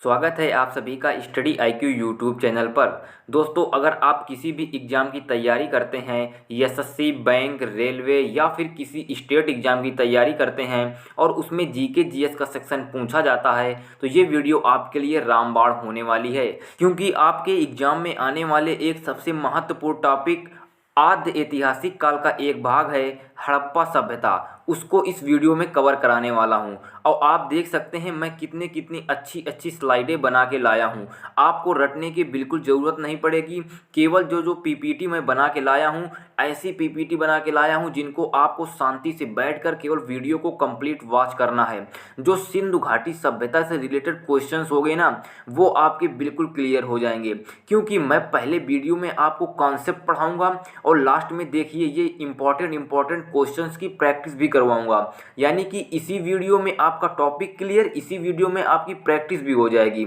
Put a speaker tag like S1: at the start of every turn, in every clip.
S1: स्वागत है आप सभी का स्टडी आईक्यू यूट्यूब चैनल पर। दोस्तों, अगर आप किसी भी एग्ज़ाम की तैयारी करते हैं, एसएससी, बैंक, रेलवे या फिर किसी स्टेट एग्ज़ाम की तैयारी करते हैं और उसमें जीके जीएस का सेक्शन पूछा जाता है, तो ये वीडियो आपके लिए रामबाण होने वाली है। क्योंकि आपके एग्ज़ाम में आने वाले एक सबसे महत्वपूर्ण टॉपिक आद्य ऐतिहासिक काल का एक भाग है हड़प्पा सभ्यता, उसको इस वीडियो में कवर कराने वाला हूं। और आप देख सकते हैं मैं कितनी कितनी अच्छी अच्छी स्लाइडें बना के लाया हूं। आपको रटने की बिल्कुल ज़रूरत नहीं पड़ेगी। केवल जो जो पीपीटी मैं बना के लाया हूं, ऐसी पीपीटी बना के लाया हूं जिनको आपको शांति से बैठकर केवल वीडियो को कंप्लीट वॉच करना है। जो सिंधु घाटी सभ्यता से रिलेटेड क्वेश्चंस हो गए ना, वो आपके बिल्कुल क्लियर हो जाएंगे। क्योंकि मैं पहले वीडियो में आपको कॉन्सेप्ट पढ़ाऊंगा और लास्ट में देखिए ये इंपॉर्टेंट क्वेश्चंस की प्रैक्टिस भी करवाऊंगा। यानी कि इसी वीडियो में आपका टॉपिक क्लियर, इसी वीडियो में आपकी प्रैक्टिस भी हो जाएगी।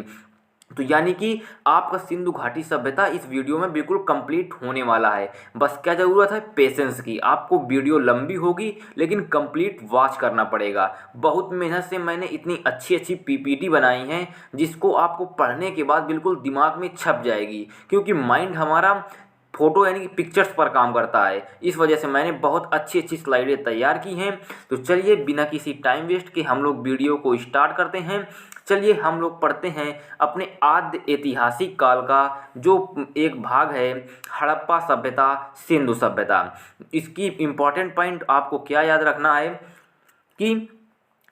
S1: तो यानी कि आपका सिंधु घाटी सभ्यता इस वीडियो में बिल्कुल कंप्लीट होने वाला है। बस क्या ज़रूरत है, पेशेंस की। आपको वीडियो लंबी होगी लेकिन कंप्लीट वॉच करना पड़ेगा। बहुत मेहनत से मैंने इतनी अच्छी अच्छी पीपीटी बनाई हैं जिसको आपको पढ़ने के बाद बिल्कुल दिमाग में छप जाएगी। क्योंकि माइंड हमारा फोटो यानी कि पिक्चर्स पर काम करता है, इस वजह से मैंने बहुत अच्छी अच्छी स्लाइडें तैयार की हैं। तो चलिए बिना किसी टाइम वेस्ट के हम लोग वीडियो को स्टार्ट करते हैं। चलिए हम लोग पढ़ते हैं अपने आद्य ऐतिहासिक काल का जो एक भाग है हड़प्पा सभ्यता, सिंधु सभ्यता। इसकी इम्पॉर्टेंट पॉइंट आपको क्या याद रखना है कि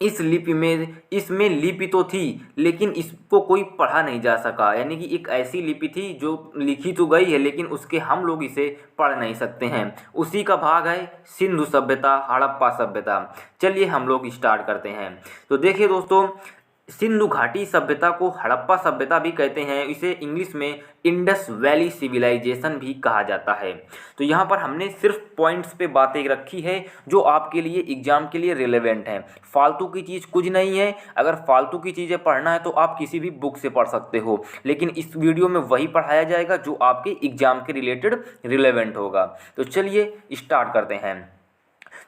S1: इस लिपि में, इसमें लिपि तो थी लेकिन इसको कोई पढ़ा नहीं जा सका। यानी कि एक ऐसी लिपि थी जो लिखी तो गई है लेकिन उसके हम लोग इसे पढ़ नहीं सकते हैं। उसी का भाग है सिंधु सभ्यता, हड़प्पा सभ्यता। चलिए हम लोग स्टार्ट करते हैं। तो देखिए दोस्तों, सिंधु घाटी सभ्यता को हड़प्पा सभ्यता भी कहते हैं। इसे इंग्लिश में इंडस वैली सिविलाइजेशन भी कहा जाता है। तो यहाँ पर हमने सिर्फ पॉइंट्स पे बातें रखी है जो आपके लिए एग्जाम के लिए रिलेवेंट हैं। फालतू की चीज़ कुछ नहीं है। अगर फालतू की चीज़ें पढ़ना है तो आप किसी भी बुक से पढ़ सकते हो, लेकिन इस वीडियो में वही पढ़ाया जाएगा जो आपके एग्जाम के रिलेटेड रिलेवेंट होगा। तो चलिए स्टार्ट करते हैं।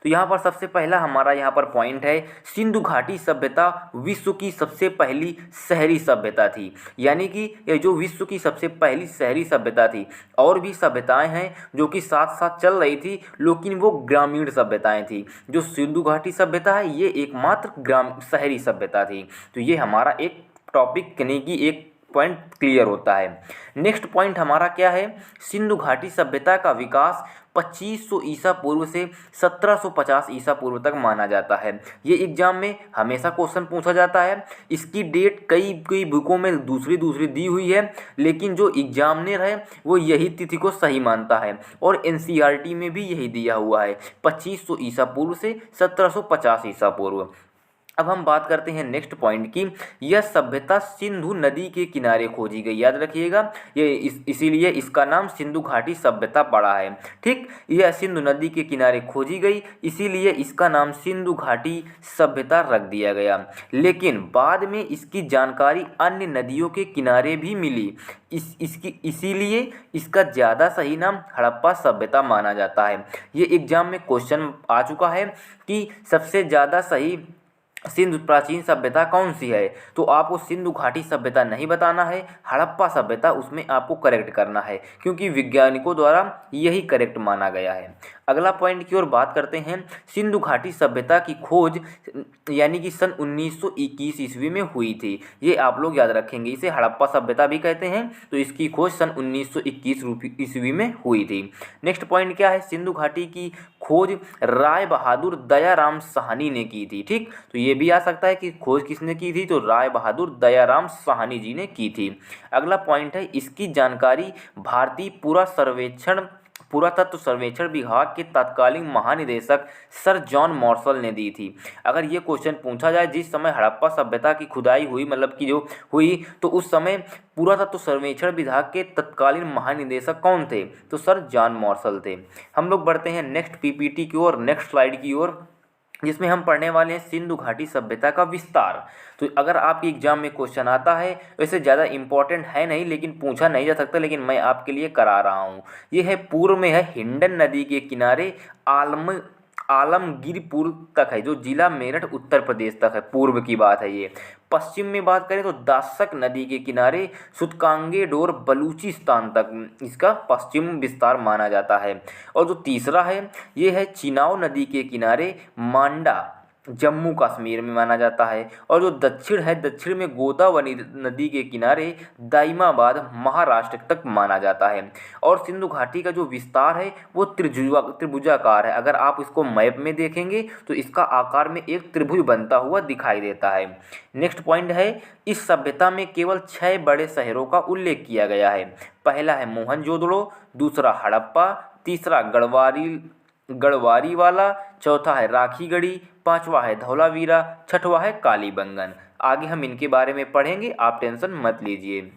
S1: तो यहाँ पर सबसे पहला हमारा यहाँ पर पॉइंट है, सिंधु घाटी सभ्यता विश्व की सबसे पहली शहरी सभ्यता थी। यानी कि ये जो विश्व की सबसे पहली शहरी सभ्यता थी। और भी सभ्यताएं हैं जो कि साथ साथ चल रही थी, लेकिन वो ग्रामीण सभ्यताएं थी। जो सिंधु घाटी सभ्यता है ये एकमात्र ग्राम शहरी सभ्यता थी। तो ये हमारा एक टॉपिक यानी कि एक पॉइंट क्लियर होता है। नेक्स्ट पॉइंट हमारा क्या है, सिंधु घाटी सभ्यता का विकास 2500 ईसा पूर्व से 1750 ईसा पूर्व तक माना जाता है। ये एग्जाम में हमेशा क्वेश्चन पूछा जाता है। इसकी डेट कई कई बुकों में दूसरी दूसरी दी हुई है, लेकिन जो एग्जामिनर है वो यही तिथि को सही मानता है और एनसीईआरटी में भी यही दिया हुआ है, 2500 ईसा पूर्व से 1750 ईसा पूर्व। अब हम बात करते हैं नेक्स्ट पॉइंट की, यह सभ्यता सिंधु नदी के किनारे खोजी गई। याद रखिएगा, ये इसीलिए इसका नाम सिंधु घाटी सभ्यता पड़ा है। ठीक, यह सिंधु नदी के किनारे खोजी गई, इसीलिए इसका नाम सिंधु घाटी सभ्यता रख दिया गया। लेकिन बाद में इसकी जानकारी अन्य नदियों के किनारे भी मिली, इसीलिए इसका ज़्यादा सही नाम हड़प्पा सभ्यता माना जाता है। ये एग्जाम में क्वेश्चन आ चुका है कि सबसे ज़्यादा सही सिंधु प्राचीन सभ्यता कौन सी है, तो आपको सिंधु घाटी सभ्यता नहीं बताना है, हड़प्पा सभ्यता उसमें आपको करेक्ट करना है, क्योंकि वैज्ञानिकों द्वारा यही करेक्ट माना गया है। अगला पॉइंट की ओर बात करते हैं, सिंधु घाटी सभ्यता की खोज यानी कि सन 1921 ईस्वी में हुई थी। ये आप लोग याद रखेंगे, इसे हड़प्पा सभ्यता भी कहते हैं। तो इसकी खोज सन 1921 ईस्वी में हुई थी। नेक्स्ट पॉइंट क्या है, सिंधु घाटी की खोज राय बहादुर दयाराम साहनी ने की थी। ठीक, तो ये भी आ सकता है कि खोज किसने की थी, तो राय बहादुर दयाराम साहनी जी ने की थी। अगला पॉइंट है, इसकी जानकारी भारतीय पुरातत्व सर्वेक्षण विभाग के तत्कालीन महानिदेशक सर जॉन मॉर्सल ने दी थी। अगर ये क्वेश्चन पूछा जाए, जिस समय हड़प्पा सभ्यता की खुदाई हुई, मतलब कि जो हुई, तो उस समय पुरातत्व सर्वेक्षण विभाग के तत्कालीन महानिदेशक कौन थे, तो सर जॉन मॉर्सल थे। हम लोग बढ़ते हैं नेक्स्ट पीपीटी की ओर, नेक्स्ट स्लाइड की ओर, जिसमें हम पढ़ने वाले हैं सिंधु घाटी सभ्यता का विस्तार। तो अगर आपके एग्जाम में क्वेश्चन आता है, वैसे ज़्यादा इंपॉर्टेंट है नहीं लेकिन पूछा नहीं जा सकता, लेकिन मैं आपके लिए करा रहा हूँ। ये है पूर्व में है हिंडन नदी के किनारे आलमगीरपुर तक है, जो जिला मेरठ उत्तर प्रदेश तक है, पूर्व की बात है ये। पश्चिम में बात करें तो दासक नदी के किनारे सुतकांगेडोर बलूचिस्तान तक इसका पश्चिम विस्तार माना जाता है। और जो तीसरा है ये है चिनाव नदी के किनारे मांडा जम्मू कश्मीर में माना जाता है। और जो दक्षिण है, दक्षिण में गोदावरी नदी के किनारे दाइमाबाद महाराष्ट्र तक माना जाता है। और सिंधु घाटी का जो विस्तार है वो त्रिभुजाकार है। अगर आप इसको मैप में देखेंगे तो इसका आकार में एक त्रिभुज बनता हुआ दिखाई देता है। नेक्स्ट पॉइंट है, इस सभ्यता में केवल 6 बड़े शहरों का उल्लेख किया गया है। पहला है मोहनजोदड़ो, दूसरा हड़प्पा, तीसरा गढ़वारीवाला, चौथा है राखीगढ़ी, पांचवा है धौलावीरा, छठवा है कालीबंगन। आगे हम इनके बारे में पढ़ेंगे, आप टेंशन मत लीजिए।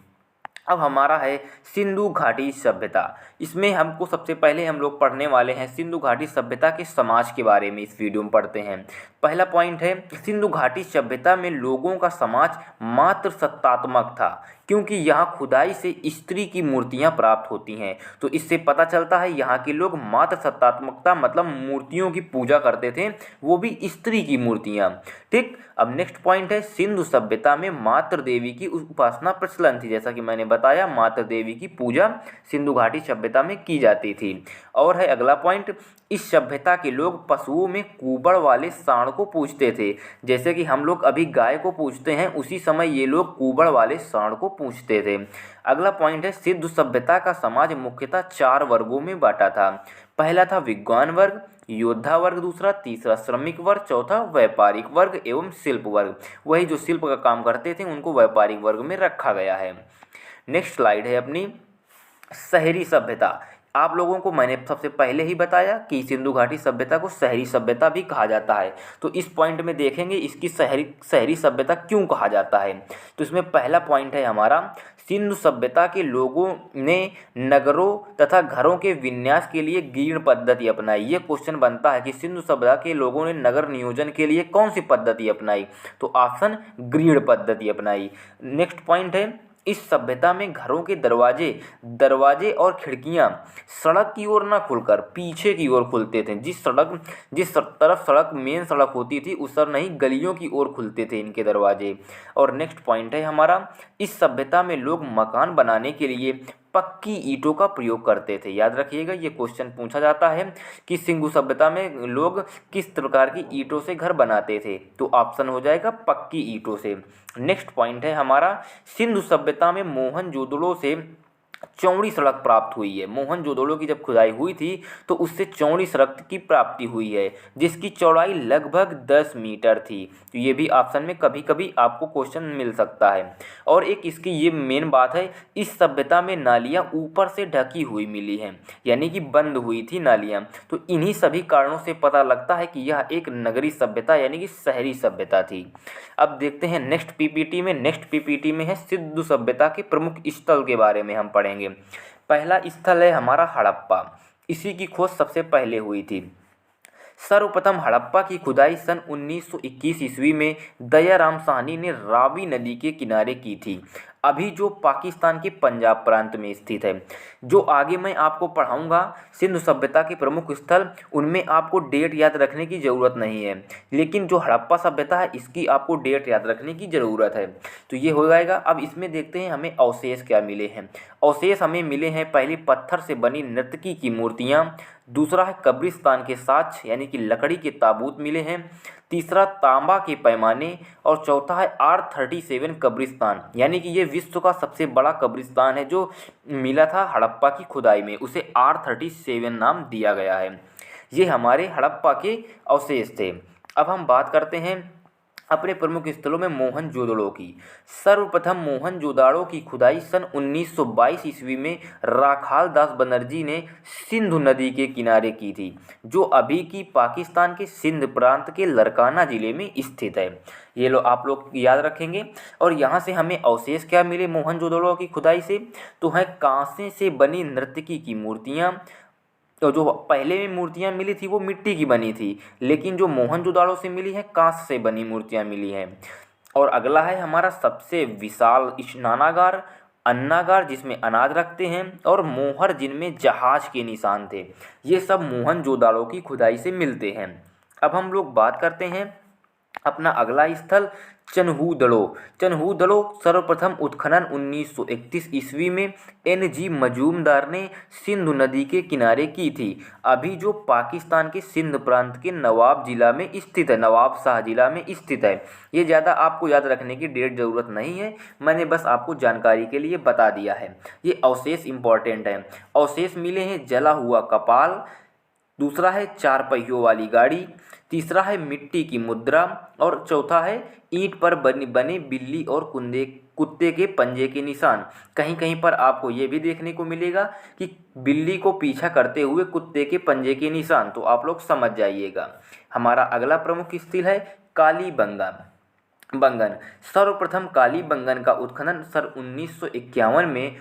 S1: अब हमारा है सिंधु घाटी सभ्यता। इसमें हमको सबसे पहले हम लोग पढ़ने वाले हैं सिंधु घाटी सभ्यता के समाज के बारे में। इस वीडियो में पढ़ते हैं। पहला पॉइंट है, सिंधु घाटी सभ्यता में लोगों का समाज मात्र सत्तात्मक था, क्योंकि यहाँ खुदाई से स्त्री की मूर्तियाँ प्राप्त होती हैं। तो इससे पता चलता है यहाँ के लोग मात्र सत्तात्मकता मतलब मूर्तियों की पूजा करते थे, वो भी स्त्री की मूर्तियाँ। ठीक। अब नेक्स्ट पॉइंट है, सिंधु सभ्यता में मातृ देवी की उपासना प्रचलन थी। जैसा कि मैंने बताया, मातृ देवी की पूजा सिंधु घाटी सभ्यता में की जाती थी। और है अगला पॉइंट, इस सभ्यता के लोग पशुओं में कुबड़ वाले सांड को पूजते थे। जैसे कि हम लोग अभी गाय को पूजते हैं, उसी समय ये लोग कुबड़ वाले सांड को पूजते थे। अगला पॉइंट है, सिंधु सभ्यता का समाज मुख्यतः 4 वर्गों में बांटा था। पहला था विद्वान वर्ग, योद्धा वर्ग दूसरा, तीसरा श्रमिक वर्ग, चौथा व्यापारिक वर्ग एवं शिल्प वर्ग। वही जो शिल्प का काम करते थे उनको व्यापारिक वर्ग में रखा गया है। नेक्स्ट स्लाइड है अपनी शहरी सभ्यता। आप लोगों को मैंने सबसे पहले ही बताया कि सिंधु घाटी सभ्यता को शहरी सभ्यता भी कहा जाता है। तो इस पॉइंट में देखेंगे इसकी शहरी सभ्यता क्यों कहा जाता है। तो इसमें पहला पॉइंट है हमारा, सिंधु सभ्यता के लोगों ने नगरों तथा घरों के विन्यास के लिए ग्रीड पद्धति अपनाई। ये क्वेश्चन बनता है कि सिंधु सभ्यता के लोगों ने नगर नियोजन के लिए कौन सी पद्धति अपनाई। तो ऑप्शन ग्रीड पद्धति अपनाई। नेक्स्ट पॉइंट है, इस सभ्यता में घरों के दरवाजे और खिड़कियां सड़क की ओर न खुलकर पीछे की ओर खुलते थे। जिस तरफ सड़क मेन सड़क होती थी उस तरफ नहीं, गलियों की ओर खुलते थे इनके दरवाजे। और नेक्स्ट पॉइंट है हमारा, इस सभ्यता में लोग मकान बनाने के लिए पक्की ईंटों का प्रयोग करते थे। याद रखिएगा, ये क्वेश्चन पूछा जाता है कि सिंधु सभ्यता में लोग किस प्रकार की ईंटों से घर बनाते थे। तो ऑप्शन हो जाएगा पक्की ईंटों से। नेक्स्ट पॉइंट है हमारा, सिंधु सभ्यता में मोहनजोदड़ो से चौड़ी सड़क प्राप्त हुई है। मोहनजोदड़ो की जब खुदाई हुई थी तो उससे चौड़ी सड़क की प्राप्ति हुई है, जिसकी चौड़ाई लगभग 10 मीटर थी। तो ये भी ऑप्शन में कभी कभी आपको क्वेश्चन मिल सकता है। और एक इसकी ये मेन बात है, इस सभ्यता में नालियाँ ऊपर से ढकी हुई मिली हैं, यानी कि बंद हुई थी नालियाँ। तो इन्हीं सभी कारणों से पता लगता है कि यह एक नगरीय सभ्यता यानी कि शहरी सभ्यता थी। अब देखते हैं नेक्स्ट पीपीटी में है सिंधु सभ्यता के प्रमुख स्थल के बारे में हम पढ़ेंगे। पहला स्थल है हमारा हड़प्पा। इसी की खोज सबसे पहले हुई थी। सर्वप्रथम हड़प्पा की खुदाई सन 1921 ईस्वी में दयाराम साहनी ने रावी नदी के किनारे की थी, अभी जो पाकिस्तान के पंजाब प्रांत में स्थित है। जो आगे मैं आपको पढ़ाऊंगा सिंधु सभ्यता के प्रमुख स्थल, उनमें आपको डेट याद रखने की ज़रूरत नहीं है, लेकिन जो हड़प्पा सभ्यता है इसकी आपको डेट याद रखने की ज़रूरत है। तो ये हो जाएगा। अब इसमें देखते हैं हमें अवशेष क्या मिले हैं। अवशेष हमें मिले हैं, पहली पत्थर से बनी नर्तकी की मूर्तियाँ, दूसरा है कब्रिस्तान के साक्ष्य यानी कि लकड़ी के ताबूत मिले हैं, तीसरा तांबा के पैमाने, और चौथा है R37 कब्रिस्तान, यानी कि ये विश्व का सबसे बड़ा कब्रिस्तान है जो मिला था हड़प्पा की खुदाई में, उसे R37 नाम दिया गया है। ये हमारे हड़प्पा के अवशेष थे। अब हम बात करते हैं अपने प्रमुख स्थलों में मोहनजोदड़ो की। सर्वप्रथम मोहनजोदड़ो की खुदाई सन 1922 ईस्वी में राखाल दास बनर्जी ने सिंधु नदी के किनारे की थी, जो अभी की पाकिस्तान के सिंध प्रांत के लरकाना जिले में स्थित है। ये लो आप लोग याद रखेंगे। और यहाँ से हमें अवशेष क्या मिले मोहनजोदड़ो की खुदाई से, तो है कांसे से बनी नर्तकी की मूर्तियाँ। तो जो पहले में मूर्तियाँ मिली थी वो मिट्टी की बनी थी, लेकिन जो मोहनजोदड़ो से मिली है कांस्य से बनी मूर्तियाँ मिली हैं। और अगला है हमारा सबसे विशाल स्नानागार अन्नागार जिसमें अनाज रखते हैं, और मोहर जिनमें जहाज के निशान थे। ये सब मोहनजोदाड़ो की खुदाई से मिलते हैं। अब हम लोग बात करते हैं अपना अगला स्थल चन्हूदड़ो। चन्हूदड़ो सर्वप्रथम उत्खनन 1931 ईस्वी में NG मजूमदार ने सिंधु नदी के किनारे की थी। अभी जो पाकिस्तान के सिंध प्रांत के नवाब जिला में स्थित है, नवाब शाह जिला में स्थित है। ये ज़्यादा आपको याद रखने की डेट ज़रूरत नहीं है, मैंने बस आपको जानकारी के लिए बता दिया है। ये अवशेष इंपॉर्टेंट है। अवशेष मिले हैं जला हुआ कपाल, दूसरा है 4 पहियों वाली गाड़ी, तीसरा है मिट्टी की मुद्रा, और चौथा है ईंट पर बने बिल्ली और कुत्ते के पंजे के निशान। कहीं कहीं पर आपको ये भी देखने को मिलेगा कि बिल्ली को पीछा करते हुए कुत्ते के पंजे के निशान, तो आप लोग समझ जाइएगा। हमारा अगला प्रमुख स्थल है कालीबंगन। सर्वप्रथम कालीबंगन का उत्खनन सन 1951 में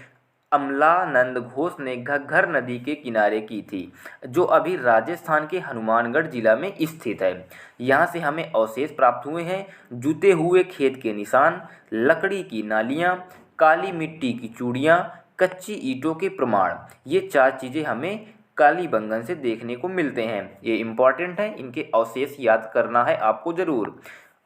S1: अमलानंद घोष ने घग्गर नदी के किनारे की थी, जो अभी राजस्थान के हनुमानगढ़ जिला में स्थित है। यहाँ से हमें अवशेष प्राप्त हुए हैं जुते हुए खेत के निशान, लकड़ी की नालियाँ, काली मिट्टी की चूड़ियाँ, कच्ची ईंटों के प्रमाण। ये 4 चीज़ें हमें कालीबंगन से देखने को मिलते हैं। ये इम्पॉर्टेंट है, इनके अवशेष याद करना है आपको ज़रूर।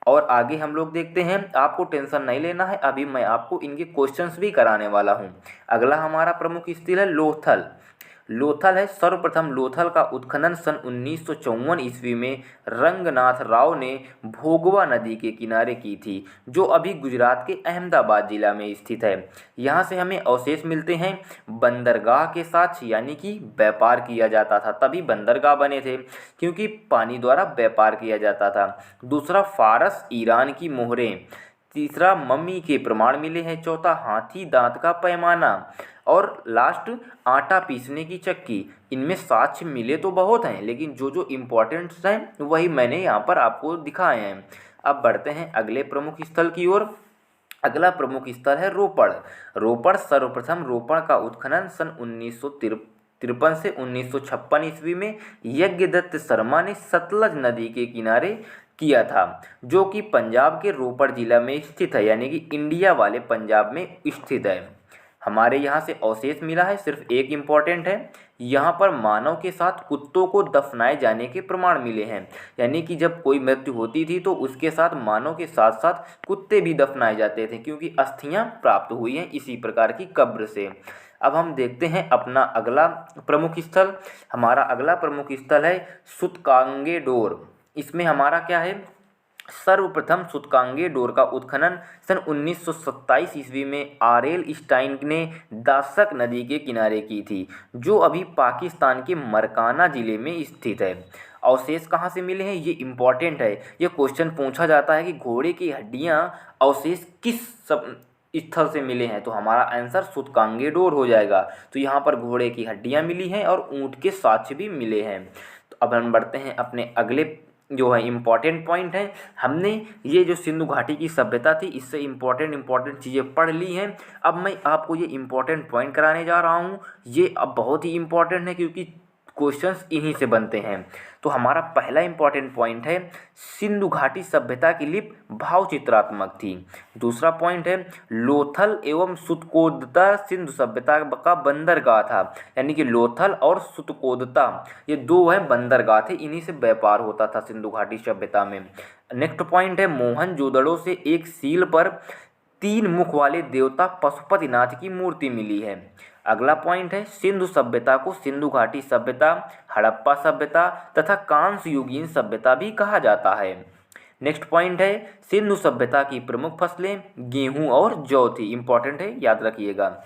S1: और आगे हम लोग देखते हैं, आपको टेंशन नहीं लेना है, अभी मैं आपको इनके क्वेश्चंस भी कराने वाला हूं। अगला हमारा प्रमुख स्थल है लोथल। लोथल है सर्वप्रथम लोथल का उत्खनन सन 1954 ईस्वी में रंगनाथ राव ने भोगवा नदी के किनारे की थी, जो अभी गुजरात के अहमदाबाद जिला में स्थित है। यहाँ से हमें अवशेष मिलते हैं बंदरगाह के साथ, यानी कि व्यापार किया जाता था, तभी बंदरगाह बने थे, क्योंकि पानी द्वारा व्यापार किया जाता था। दूसरा फारस ईरान की मोहरें, तीसरा मम्मी के प्रमाण मिले हैं, चौथा हाथी दांत का पैमाना, और लास्ट आटा पीसने की चक्की। इनमें साक्ष्य मिले तो बहुत हैं, लेकिन जो जो इम्पोर्टेंट्स हैं वही मैंने यहाँ पर आपको दिखाए हैं। अब बढ़ते हैं अगले प्रमुख स्थल की ओर। अगला प्रमुख स्थल है रोपड़। रोपड़ सर्वप्रथम रोपड़ का उत्खनन सन 1953 से 1956 ईस्वी में यज्ञदत्त शर्मा ने सतलज नदी के किनारे किया था, जो कि पंजाब के रोपड़ जिला में स्थित है, यानी कि इंडिया वाले पंजाब में स्थित है। हमारे यहाँ से अवशेष मिला है, सिर्फ एक इम्पॉर्टेंट है, यहाँ पर मानव के साथ कुत्तों को दफनाए जाने के प्रमाण मिले हैं, यानी कि जब कोई मृत्यु होती थी तो उसके साथ मानव के साथ साथ कुत्ते भी दफनाए जाते थे, क्योंकि अस्थियाँ प्राप्त हुई हैं इसी प्रकार की कब्र से। अब हम देखते हैं अपना अगला प्रमुख स्थल। हमारा अगला प्रमुख स्थल है सूतकांगेडोर। इसमें हमारा क्या है, सर्वप्रथम सूतकांगेडोर का उत्खनन सन 1927 ईस्वी में आरएल स्टाइन ने दासक नदी के किनारे की थी, जो अभी पाकिस्तान के मरकाना जिले में स्थित है। अवशेष कहाँ से मिले हैं, ये इम्पॉर्टेंट है। ये क्वेश्चन पूछा जाता है कि घोड़े की हड्डियाँ अवशेष किस स्थल से मिले हैं, तो हमारा आंसर सूतकांगेडोर हो जाएगा। तो यहाँ पर घोड़े की हड्डियाँ मिली हैं और ऊँट के साक्ष्य भी मिले हैं। तो अब हम बढ़ते हैं अपने अगले जो है इम्पॉर्टेंट पॉइंट है। हमने ये जो सिंधु घाटी की सभ्यता थी, इससे इम्पॉर्टेंट चीज़ें पढ़ ली हैं। अब मैं आपको ये इम्पॉर्टेंट पॉइंट कराने जा रहा हूँ। ये अब बहुत ही इम्पॉर्टेंट है, क्योंकि क्वेश्चंस इन्हीं से बनते हैं। तो हमारा पहला इम्पॉर्टेंट पॉइंट है, सिंधु घाटी सभ्यता की लिपि भावचित्रात्मक थी। दूसरा पॉइंट है, लोथल एवं सुतकोदता सिंधु सभ्यता का बंदरगाह था, यानी कि लोथल और सुतकोदता ये दो है बंदरगाह थे, इन्हीं से व्यापार होता था सिंधु घाटी सभ्यता में। नेक्स्ट पॉइंट है, मोहनजोदड़ो से एक सील पर 3 मुख वाले देवता पशुपतिनाथ की मूर्ति मिली है। अगला पॉइंट है, सिंधु सभ्यता को सिंधु घाटी सभ्यता, हड़प्पा सभ्यता तथा कांस्य युगीन सभ्यता भी कहा जाता है। नेक्स्ट पॉइंट है, सिंधु सभ्यता की प्रमुख फसलें गेहूं और जौ थी। इंपॉर्टेंट है, याद रखिएगा।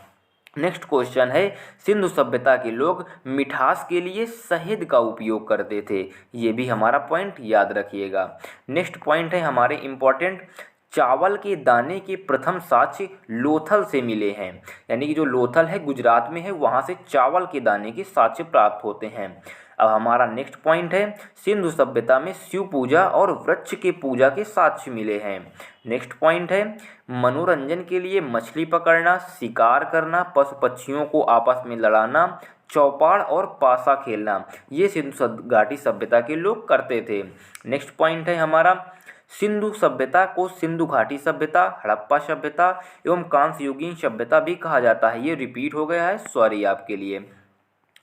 S1: नेक्स्ट क्वेश्चन है, सिंधु सभ्यता के लोग मिठास के लिए शहद का उपयोग करते थे। ये भी हमारा पॉइंट याद रखिएगा। नेक्स्ट पॉइंट है हमारे इम्पॉर्टेंट, चावल के दाने के प्रथम साक्ष्य लोथल से मिले हैं, यानी कि जो लोथल है गुजरात में है, वहाँ से चावल के दाने के साक्ष्य प्राप्त होते हैं। अब हमारा नेक्स्ट पॉइंट है, सिंधु सभ्यता में शिव पूजा और वृक्ष के पूजा के साक्ष्य मिले हैं। नेक्स्ट पॉइंट है, मनोरंजन के लिए मछली पकड़ना, शिकार करना, पशु पक्षियों को आपस में लड़ाना, चौपाड़ और पासा खेलना, ये सिंधु घाटी सभ्यता के लोग करते थे। नेक्स्ट पॉइंट है हमारा, सिंधु सभ्यता को सिंधु घाटी सभ्यता, हड़प्पा सभ्यता एवं कांस्य युगीन सभ्यता भी कहा जाता है। ये रिपीट हो गया है, सॉरी आपके लिए।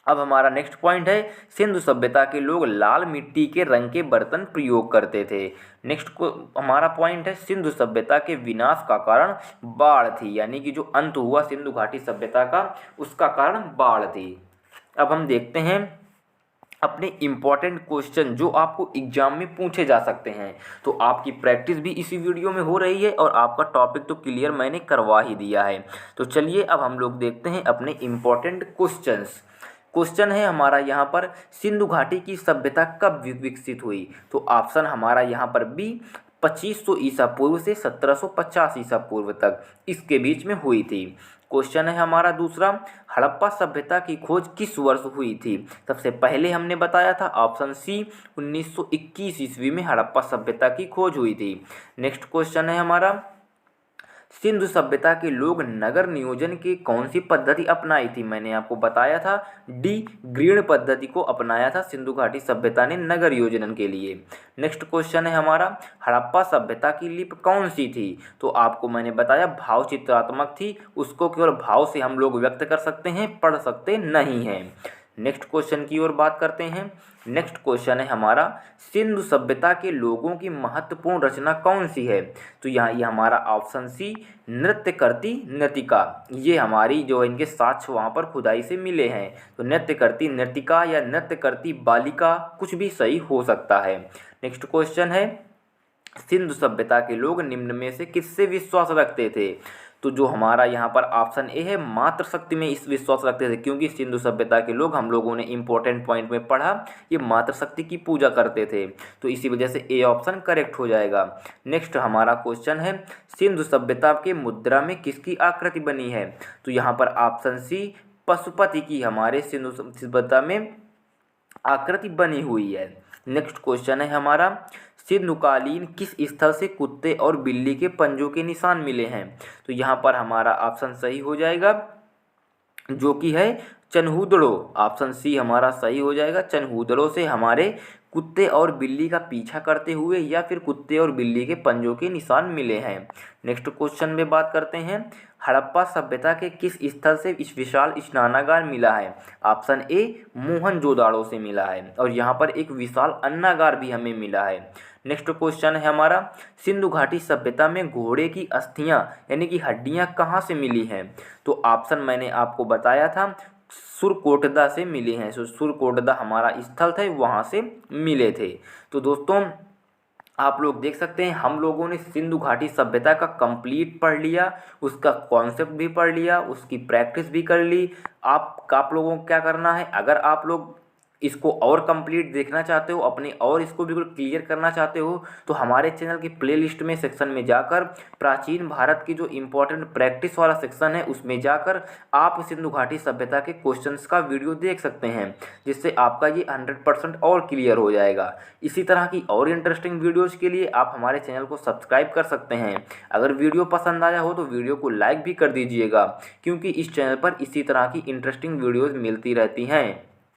S1: अब हमारा नेक्स्ट पॉइंट है, सिंधु सभ्यता के लोग लाल मिट्टी के रंग के बर्तन प्रयोग करते थे। नेक्स्ट को हमारा पॉइंट है, सिंधु सभ्यता के विनाश का कारण बाढ़ थी, यानी कि जो अंत हुआ सिंधु घाटी सभ्यता का, उसका कारण बाढ़ थी। अब हम देखते हैं अपने इम्पॉर्टेंट क्वेश्चन जो आपको एग्जाम में पूछे जा सकते हैं। तो आपकी प्रैक्टिस भी इसी वीडियो में हो रही है और आपका टॉपिक तो क्लियर मैंने करवा ही दिया है। तो चलिए अब हम लोग देखते हैं अपने इम्पॉर्टेंट क्वेश्चंस। क्वेश्चन है हमारा यहाँ पर, सिंधु घाटी की सभ्यता कब विकसित हुई? तो ऑप्शन हमारा यहाँ पर बी 2500 ईसा पूर्व से 1750 ईसा पूर्व तक, इसके बीच में हुई थी। क्वेश्चन है हमारा दूसरा, हड़प्पा सभ्यता की खोज किस वर्ष हुई थी? सबसे पहले हमने बताया था ऑप्शन सी 1921 ईस्वी में हड़प्पा सभ्यता की खोज हुई थी। नेक्स्ट क्वेश्चन है हमारा, सिंधु सभ्यता के लोग नगर नियोजन की कौन सी पद्धति अपनाई थी? मैंने आपको बताया था डी ग्रीड पद्धति को अपनाया था सिंधु घाटी सभ्यता ने नगर योजन के लिए। नेक्स्ट क्वेश्चन है हमारा, हड़प्पा सभ्यता की लिपि कौन सी थी? तो आपको मैंने बताया भाव चित्रात्मक थी, उसको केवल भाव से हम लोग व्यक्त कर सकते हैं, पढ़ सकते नहीं हैं। नेक्स्ट क्वेश्चन की ओर बात करते हैं। नेक्स्ट क्वेश्चन है हमारा, सिंधु सभ्यता के लोगों की महत्वपूर्ण रचना कौन सी है? तो यहाँ ये हमारा ऑप्शन सी नृत्य करती नृतिका, ये हमारी जो इनके साक्ष्य वहाँ पर खुदाई से मिले हैं। तो नृत्य करती नृतिका या नृत्य करती बालिका कुछ भी सही हो सकता है। नेक्स्ट क्वेश्चन है, सिंधु सभ्यता के लोग निम्न में से किससे विश्वास रखते थे? तो जो हमारा यहाँ पर ऑप्शन ए है, मातृशक्ति में इस विश्वास रखते थे, क्योंकि सिंधु सभ्यता के लोग, हम लोगों ने इंपॉर्टेंट पॉइंट में पढ़ा, ये मातृशक्ति की पूजा करते थे, तो इसी वजह से ए ऑप्शन करेक्ट हो जाएगा। नेक्स्ट हमारा क्वेश्चन है, सिंधु सभ्यता के मुद्रा में किसकी आकृति बनी है? तो यहाँ पर ऑप्शन सी पशुपति की हमारे सिंधु सभ्यता में आकृति बनी हुई है। नेक्स्ट क्वेश्चन है हमारा, सिंधुकालीन किस स्थल से कुत्ते और बिल्ली के पंजों के निशान मिले हैं? तो यहाँ पर हमारा ऑप्शन सही हो जाएगा, जो कि है चनहूदड़ो। ऑप्शन सी हमारा सही हो जाएगा, चनहूदड़ो से हमारे कुत्ते और बिल्ली का पीछा करते हुए या फिर कुत्ते और बिल्ली के पंजों के निशान मिले हैं। नेक्स्ट क्वेश्चन में बात करते हैं, हड़प्पा सभ्यता के किस स्थल से इस विशाल स्नानागार मिला है? ऑप्शन ए मोहनजोदाड़ो से मिला है, और यहाँ पर एक विशाल अन्नागार भी हमें मिला है। नेक्स्ट क्वेश्चन है हमारा, सिंधु घाटी सभ्यता में घोड़े की अस्थियां यानी कि हड्डियां कहाँ से मिली हैं? तो ऑप्शन मैंने आपको बताया था सुरकोटदा से मिली हैं। सुरकोटदा हमारा स्थल था, वहाँ से मिले थे। तो दोस्तों आप लोग देख सकते हैं, हम लोगों ने सिंधु घाटी सभ्यता का कंप्लीट पढ़ लिया, उसका कॉन्सेप्ट भी पढ़ लिया, उसकी प्रैक्टिस भी कर ली। आप लोगों को क्या करना है, अगर आप लोग इसको और कंप्लीट देखना चाहते हो, अपने और इसको बिल्कुल क्लियर करना चाहते हो, तो हमारे चैनल की प्लेलिस्ट में सेक्शन में जाकर प्राचीन भारत की जो इम्पोर्टेंट प्रैक्टिस वाला सेक्शन है उसमें जाकर आप सिंधु घाटी सभ्यता के क्वेश्चंस का वीडियो देख सकते हैं, जिससे आपका ये 100% और क्लियर हो जाएगा। इसी तरह की और इंटरेस्टिंग वीडियोज़ के लिए आप हमारे चैनल को सब्सक्राइब कर सकते हैं। अगर वीडियो पसंद आया हो तो वीडियो को लाइक भी कर दीजिएगा, क्योंकि इस चैनल पर इसी तरह की इंटरेस्टिंग वीडियोज़ मिलती रहती हैं।